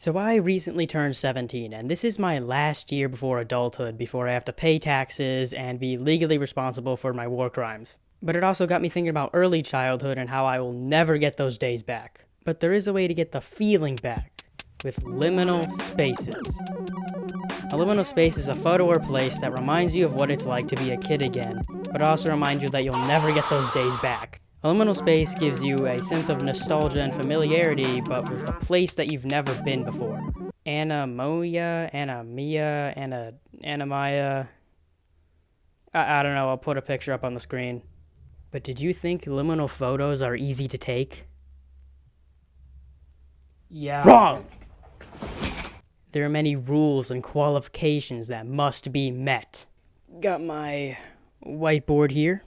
So I recently turned 17, and this is my last year before adulthood, before I have to pay taxes and be legally responsible for my war crimes. But it also got me thinking about early childhood and how I will never get those days back. But there is a way to get the feeling back, with liminal spaces. A liminal space is a photo or place that reminds you of what it's like to be a kid again, but also reminds you that you'll never get those days back. A liminal space gives you a sense of nostalgia and familiarity, but with a place that you've never been before. Anamia. I don't know, I'll put a picture up on the screen. But did you think liminal photos are easy to take? Yeah. Wrong! There are many rules and qualifications that must be met. Got my whiteboard here.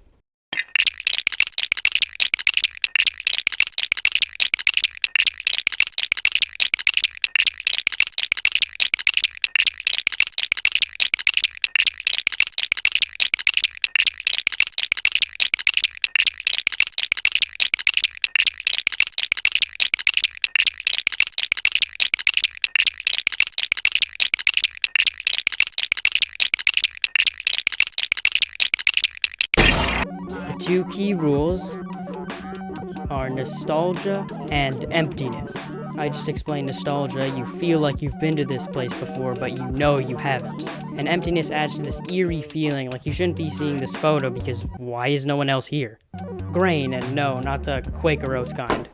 The two key rules are nostalgia and emptiness. I just explained nostalgia. You feel like you've been to this place before, but you know you haven't. And emptiness adds to this eerie feeling like you shouldn't be seeing this photo because why is no one else here? Grain, and no, not the Quaker Oats kind.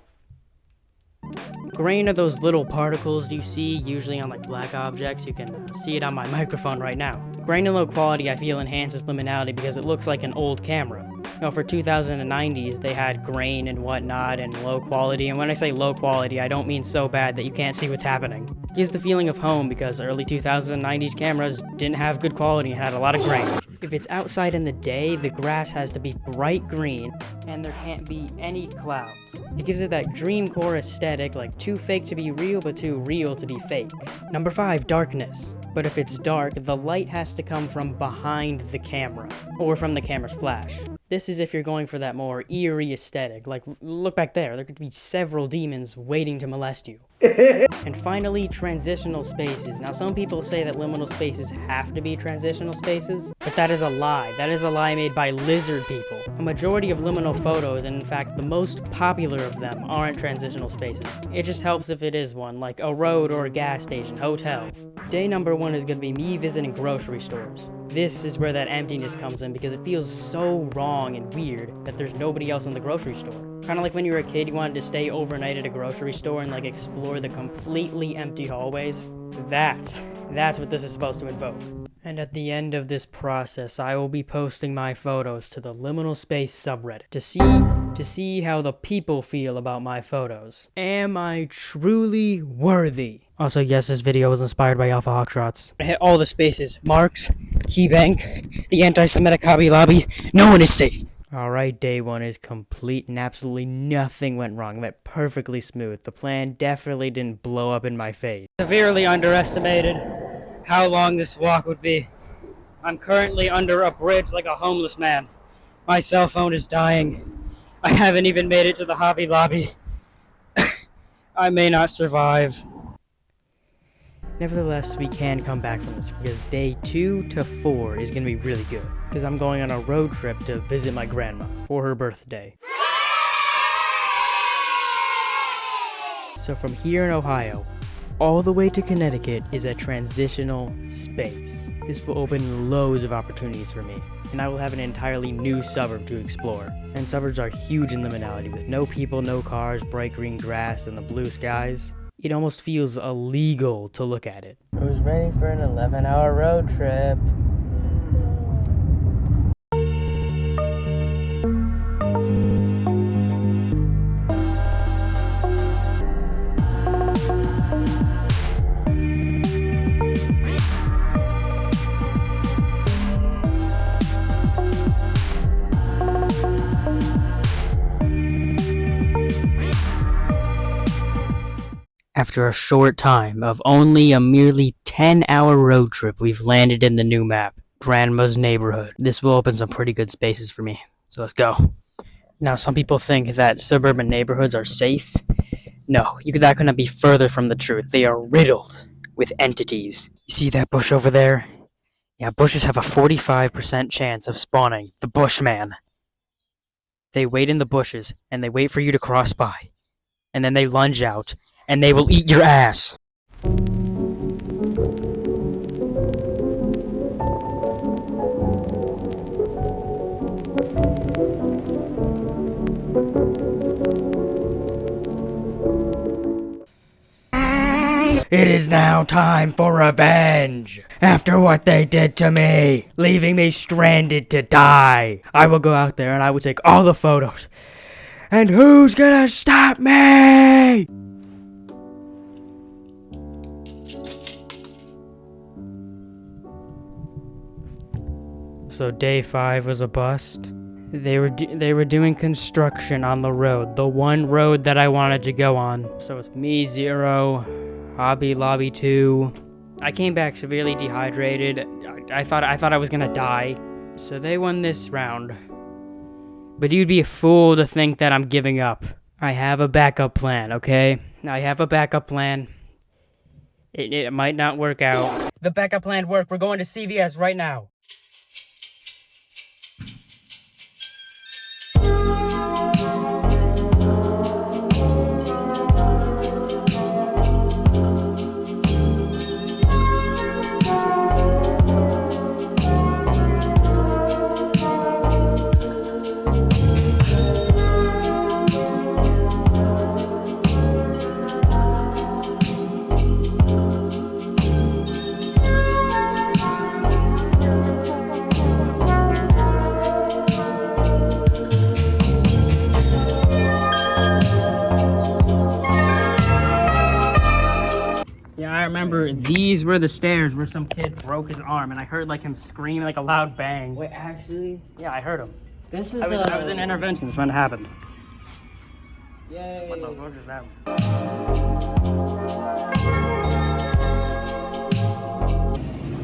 Grain are those little particles you see usually on like black objects. You can see it on my microphone right now. Grain and low quality I feel enhances liminality because it looks like an old camera. You know, for 2090s, they had grain and whatnot and low quality, and when I say low quality, I don't mean so bad that you can't see what's happening. It gives the feeling of home because early 2090s cameras didn't have good quality and had a lot of grain. If it's outside in the day, the grass has to be bright green, and there can't be any clouds. It gives it that dreamcore aesthetic, like too fake to be real, but too real to be fake. Number 5, darkness. But if it's dark, the light has to come from behind the camera, or from the camera's flash. This is if you're going for that more eerie aesthetic, like look back there, there could be several demons waiting to molest you. And finally, transitional spaces. Now some people say that liminal spaces have to be transitional spaces, but that is a lie. That is a lie made by lizard people. A majority of liminal photos, and in fact the most popular of them, aren't transitional spaces. It just helps if it is one, like a road or a gas station, hotel. Day number 1 is going to be me visiting grocery stores. This is where that emptiness comes in because it feels so wrong and weird that there's nobody else in the grocery store. Kind of like when you were a kid, you wanted to stay overnight at a grocery store and like explore the completely empty hallways. That's what this is supposed to invoke. And at the end of this process, I will be posting my photos to the Liminal Space subreddit to see how the people feel about my photos. Am I truly worthy? Also, yes, this video was inspired by Alfaoxtrots. I hit all the spaces. Marx, KeyBank, the anti-Semitic Hobby Lobby. No one is safe. Alright, day 1 is complete and absolutely nothing went wrong. It went perfectly smooth. The plan definitely didn't blow up in my face. Severely underestimated how long this walk would be. I'm currently under a bridge like a homeless man. My cell phone is dying. I haven't even made it to the Hobby Lobby. I may not survive. Nevertheless, we can come back from this because day 2 to 4 is going to be really good. Because I'm going on a road trip to visit my grandma for her birthday. So from here in Ohio, all the way to Connecticut is a transitional space. This will open loads of opportunities for me, and I will have an entirely new suburb to explore. And suburbs are huge in liminality, with no people, no cars, bright green grass, and the blue skies. It almost feels illegal to look at it. Who's ready for an 11-hour road trip? After a short time of only a merely 10-hour road trip, we've landed in the new map, Grandma's neighborhood. This will open some pretty good spaces for me, so let's go. Now, some people think that suburban neighborhoods are safe. No, that couldn't be further from the truth. They are riddled with entities. You see that bush over there? Yeah, bushes have a 45% chance of spawning the Bushman. They wait in the bushes, and they wait for you to cross by. And then they lunge out, and they will eat your ass. It is now time for revenge. After what they did to me, leaving me stranded to die, I will go out there and I will take all the photos. And who's gonna stop me? So day 5 was a bust. They were doing construction on the road, the one road that I wanted to go on. So it's me 0, Hobby Lobby 2. I came back severely dehydrated. I thought I was gonna die. So they won this round. But you'd be a fool to think that I'm giving up. I have a backup plan, okay? I have a backup plan. It might not work out. The backup plan worked. We're going to CVS right now. I remember these were the stairs where some kid broke his arm, and I heard like him scream like a loud bang. Wait, actually? Yeah, I heard him. This is I was in interventions when it happened. Yay. What the fuck is that?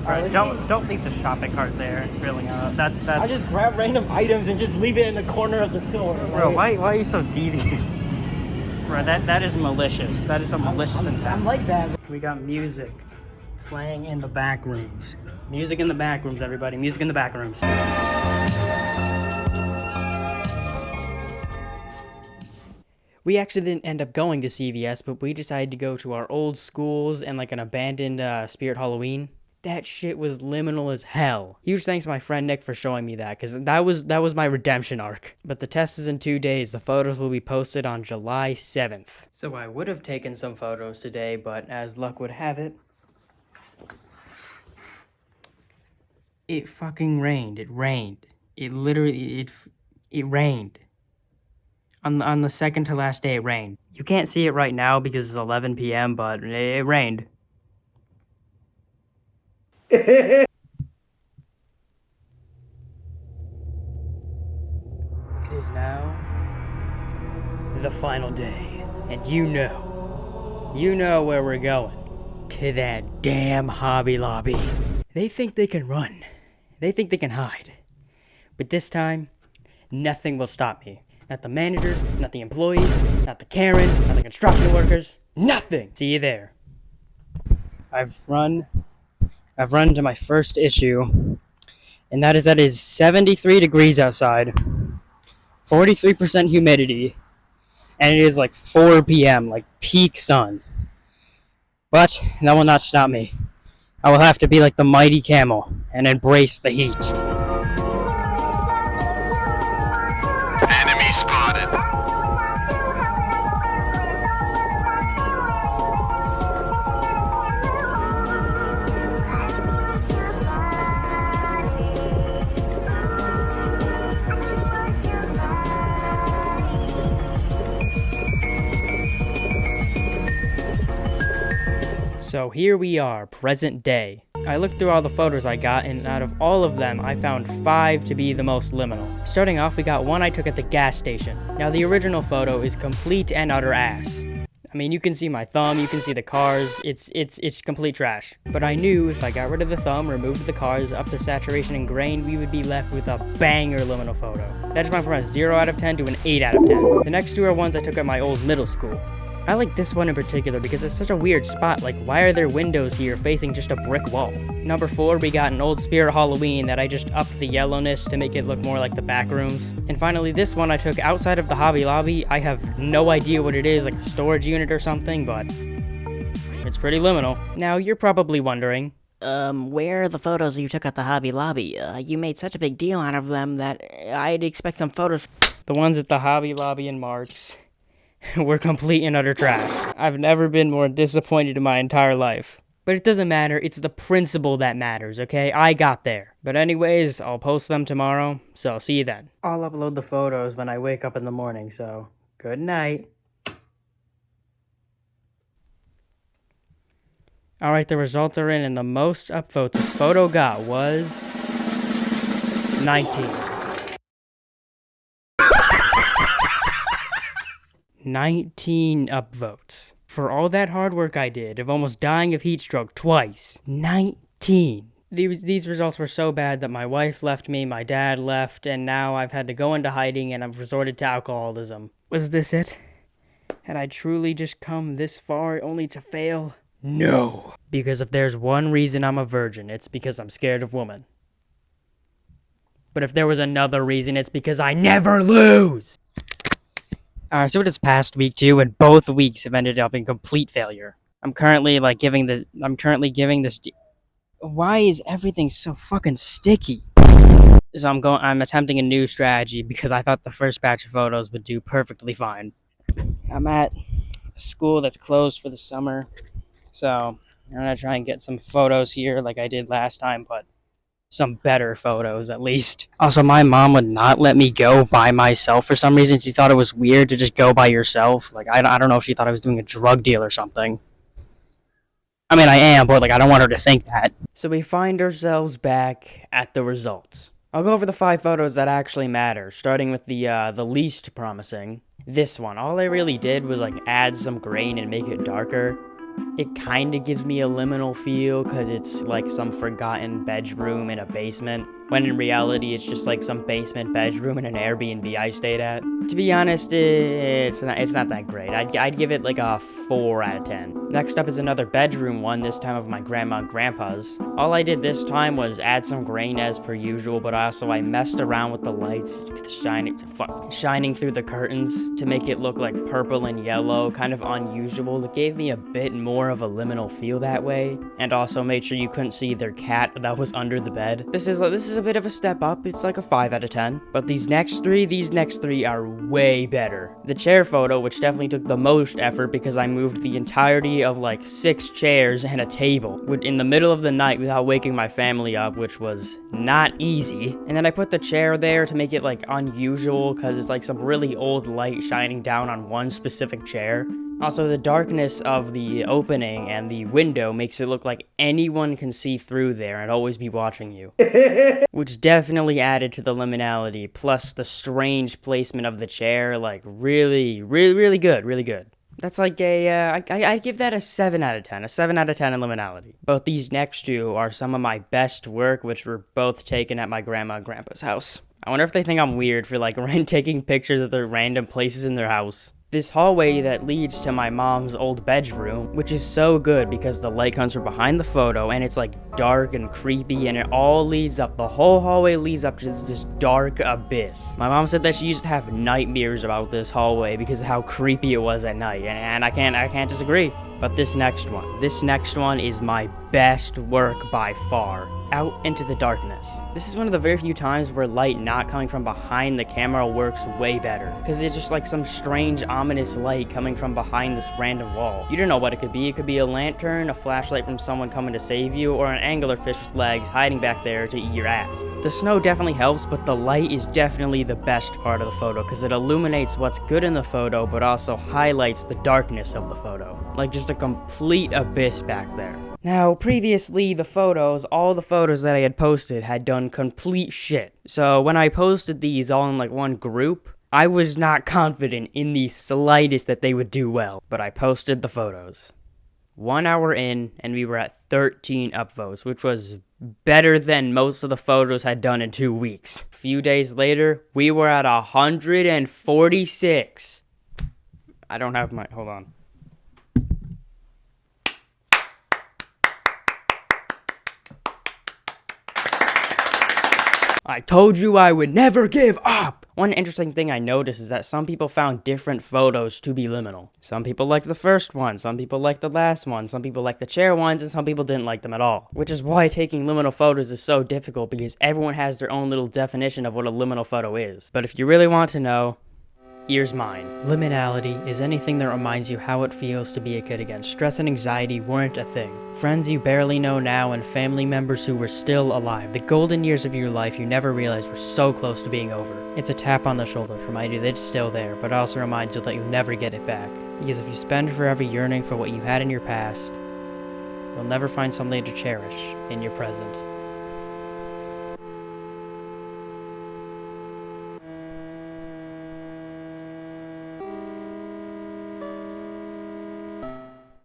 Alright, don't leave the shopping cart there. Really, that's. I just grab random items and just leave it in the corner of the store. Bro, why are you so devious? Bro, that is malicious. That is a malicious intent. I'm like that. We got music playing in the back rooms. Music in the back rooms, everybody. Music in the back rooms. We actually didn't end up going to CVS, but we decided to go to our old schools and like an abandoned Spirit Halloween. That shit was liminal as hell. Huge thanks to my friend Nick for showing me that, because that was my redemption arc. But the test is in 2 days. The photos will be posted on July 7th. So I would have taken some photos today, but as luck would have it, it fucking rained. It rained. It literally, it rained. On the second to last day, it rained. You can't see it right now because it's 11 p.m., but it rained. It is now the final day, and you know where we're going. To that damn Hobby Lobby. They think they can run. They think they can hide. But this time, nothing will stop me. Not the managers, not the employees, not the Karens, not the construction workers. Nothing! See you there. I've run to my first issue, and that is 73 degrees outside, 43% humidity, and it is like 4 p.m., like peak sun. But that will not stop me. I will have to be like the mighty camel and embrace the heat. Enemy spotted. So here we are, present day. I looked through all the photos I got, and out of all of them, I found 5 to be the most liminal. Starting off, we got one I took at the gas station. Now, the original photo is complete and utter ass. I mean, you can see my thumb, you can see the cars, it's complete trash. But I knew if I got rid of the thumb, removed the cars, up the saturation and grain, we would be left with a banger liminal photo. That just went from a 0 out of 10 to an 8 out of 10. The next 2 are ones I took at my old middle school. I like this one in particular because it's such a weird spot. Like, why are there windows here facing just a brick wall? Number 4, we got an old Spirit Halloween that I just upped the yellowness to make it look more like the back rooms. And finally, this one I took outside of the Hobby Lobby. I have no idea what it is, like a storage unit or something, but it's pretty liminal. Now, you're probably wondering, Where are the photos you took at the Hobby Lobby? You made such a big deal out of them that I'd expect some photos. the ones at the Hobby Lobby and Mark's were complete and utter trash. I've never been more disappointed in my entire life. But it doesn't matter, it's the principle that matters, okay? I got there. But anyways, I'll post them tomorrow, so see you then. I'll upload the photos when I wake up in the morning, so good night. Alright, the results are in, and the most upvotes a photo got was 19. 19 upvotes. For all that hard work I did of almost dying of heat stroke twice. 19. These results were so bad that my wife left me, my dad left, and now I've had to go into hiding and I've resorted to alcoholism. Was this it? Had I truly just come this far only to fail? No. Because if there's one reason I'm a virgin, it's because I'm scared of women. But if there was another reason, it's because I never lose! Alright, so it is past week 2, and both weeks have ended up in complete failure. I'm currently giving this. Why is everything so fucking sticky? So I'm attempting a new strategy because I thought the first batch of photos would do perfectly fine. I'm at a school that's closed for the summer, so I'm gonna try and get some photos here like I did last time, but some better photos at least. Also, my mom would not let me go by myself for some reason. She thought it was weird to just go by yourself. Like, I don't know if she thought I was doing a drug deal or something. I mean, I am, but like, I don't want her to think that. So we find ourselves back at the results. I'll go over the 5 photos that actually matter, starting with the least promising. This one. All I really did was like add some grain and make it darker. It kind of gives me a liminal feel because it's like some forgotten bedroom in a basement, when in reality it's just like some basement bedroom in an Airbnb I stayed at. To be honest, it's not that great. I'd give it like a 4 out of 10. Next up is another bedroom one, this time of my grandma and grandpa's. All I did this time was add some grain as per usual, but also I messed around with the lights shining through the curtains to make it look like purple and yellow, kind of unusual. It gave me a bit more of a liminal feel that way, and also made sure you couldn't see their cat that was under the bed. This is a bit of a step up. It's like a 5 out of 10. But these next three are way better. The chair photo, which definitely took the most effort because I moved the entirety of like 6 chairs and a table in the middle of the night without waking my family up, which was not easy. And then I put the chair there to make it like unusual because it's like some really old light shining down on one specific chair. Also, the darkness of the opening and the window makes it look like anyone can see through there and always be watching you. Which definitely added to the liminality, plus the strange placement of the chair, like really good. That's like I'd give that a 7 out of 10, a 7 out of 10 in liminality. Both these next 2 are some of my best work, which were both taken at my grandma and grandpa's house. I wonder if they think I'm weird for like taking pictures of their random places in their house. This hallway that leads to my mom's old bedroom, which is so good because the light comes from behind the photo and it's like dark and creepy, and it all leads up, the whole hallway leads up to this dark abyss. My mom said that she used to have nightmares about this hallway because of how creepy it was at night, and I can't disagree. But this next one is my best work by far. Out into the darkness. This is one of the very few times where light not coming from behind the camera works way better, because it's just like some strange ominous light coming from behind this random wall. You don't know what it could be. It could be a lantern, a flashlight from someone coming to save you, or an anglerfish with legs hiding back there to eat your ass. The snow definitely helps, but the light is definitely the best part of the photo because it illuminates what's good in the photo but also highlights the darkness of the photo. Like just a complete abyss back there. Now, previously, all the photos that I had posted had done complete shit. So when I posted these all in like one group, I was not confident in the slightest that they would do well. But I posted the photos. 1 hour in, and we were at 13 upvotes, which was better than most of the photos had done in 2 weeks. A few days later, we were at 146. I don't have my, hold on. I told you I would never give up! One interesting thing I noticed is that some people found different photos to be liminal. Some people liked the first one, some people liked the last one, some people liked the chair ones, and some people didn't like them at all. Which is why taking liminal photos is so difficult, because everyone has their own little definition of what a liminal photo is. But if you really want to know, here's mine. Liminality is anything that reminds you how it feels to be a kid again. Stress and anxiety weren't a thing. Friends you barely know now and family members who were still alive. The golden years of your life you never realized were so close to being over. It's a tap on the shoulder to remind you that it's still there, but also reminds you that you'll never get it back. Because if you spend forever yearning for what you had in your past, you'll never find something to cherish in your present.